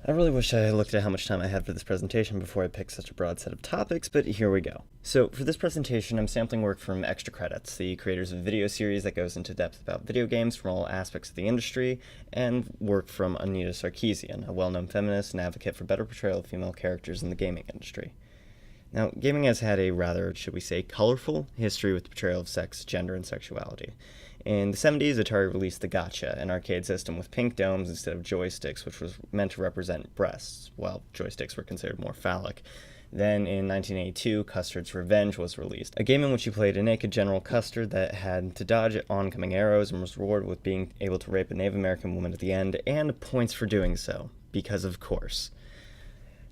I really wish I looked at how much time I had for this presentation before I picked such a broad set of topics, but here we go. So for this presentation, I'm sampling work from Extra Credits, the creators of a video series that goes into depth about video games from all aspects of the industry, and work from Anita Sarkeesian, a well-known feminist and advocate for better portrayal of female characters in the gaming industry. Now, gaming has had a rather, should we say, colorful history with the portrayal of sex, gender, and sexuality. In the 70s, Atari released the Gotcha, an arcade system with pink domes instead of joysticks, which was meant to represent breasts, while joysticks were considered more phallic. Then, in 1982, Custard's Revenge was released, a game in which you played a naked General Custard that had to dodge oncoming arrows and was rewarded with being able to rape a Native American woman at the end, and points for doing so, because of course.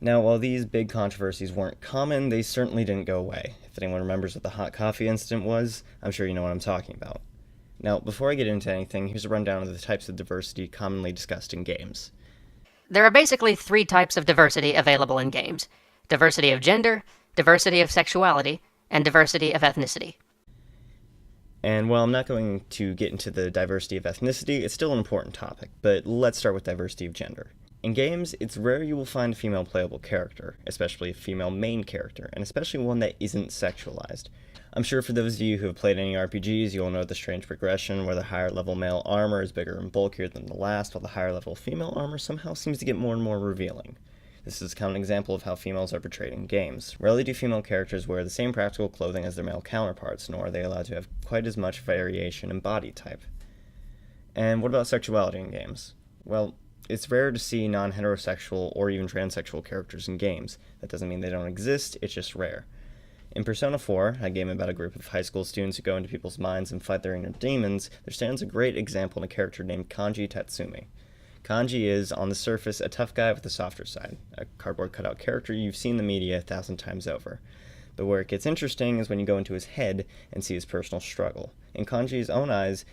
Now, while these big controversies weren't common, they certainly didn't go away. If anyone remembers what the hot coffee incident was, I'm sure you know what I'm talking about. Now, before I get into anything, here's a rundown of the types of diversity commonly discussed in games. There are basically three types of diversity available in games: diversity of gender, diversity of sexuality, and diversity of ethnicity. And while I'm not going to get into the diversity of ethnicity, it's still an important topic, but let's start with diversity of gender. In games, it's rare you will find a female playable character, especially a female main character, and especially one that isn't sexualized. I'm sure for those of you who have played any RPGs, you'll know the strange progression where the higher level male armor is bigger and bulkier than the last, while the higher level female armor somehow seems to get more and more revealing. This is a common example of how females are portrayed in games. Rarely do female characters wear the same practical clothing as their male counterparts, nor are they allowed to have quite as much variation in body type. And what about sexuality in games? Well, it's rare to see non-heterosexual or even transsexual characters in games. That doesn't mean they don't exist, it's just rare. In Persona 4, a game about a group of high school students who go into people's minds and fight their inner demons, there stands a great example in a character named Kanji Tatsumi. Kanji is, on the surface, a tough guy with a softer side, a cardboard cutout character you've seen in the media 1,000 times over. But where it gets interesting is when you go into his head and see his personal struggle. In Kanji's own eyes,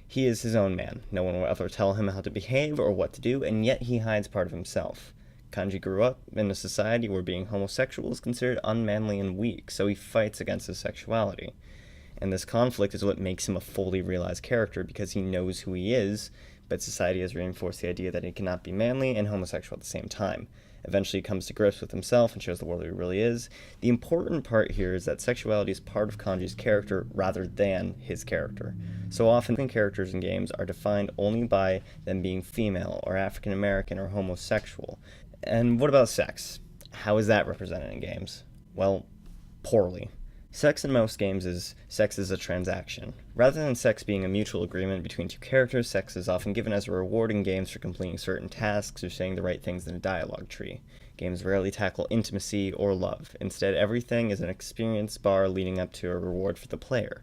he is his own man. No one will ever tell him how to behave or what to do, and yet he hides part of himself. Kanji grew up in a society where being homosexual is considered unmanly and weak, so he fights against his sexuality. And this conflict is what makes him a fully realized character because he knows who he is, but society has reinforced the idea that he cannot be manly and homosexual at the same time. Eventually he comes to grips with himself and shows the world who he really is. The important part here is that sexuality is part of Kanji's character rather than his character. So often characters in games are defined only by them being female or African American or homosexual. And what about sex? How is that represented in games? Well, poorly. Sex in most games is sex is a transaction. Rather than sex being a mutual agreement between two characters, sex is often given as a reward in games for completing certain tasks or saying the right things in a dialogue tree. Games rarely tackle intimacy or love. Instead, everything is an experience bar leading up to a reward for the player.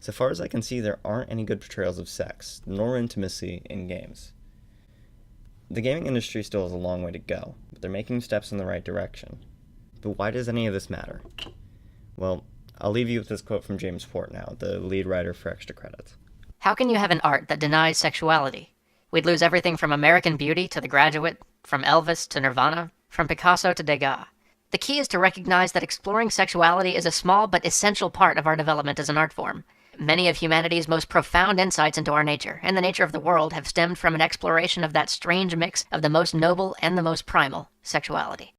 So far as I can see, there aren't any good portrayals of sex, nor intimacy in games. The gaming industry still has a long way to go, but they're making steps in the right direction. But why does any of this matter? Well, I'll leave you with this quote from James Portnow, the lead writer for Extra Credits. How can you have an art that denies sexuality? We'd lose everything from American Beauty to The Graduate, from Elvis to Nirvana, from Picasso to Degas. The key is to recognize that exploring sexuality is a small but essential part of our development as an art form. Many of humanity's most profound insights into our nature and the nature of the world have stemmed from an exploration of that strange mix of the most noble and the most primal, sexuality.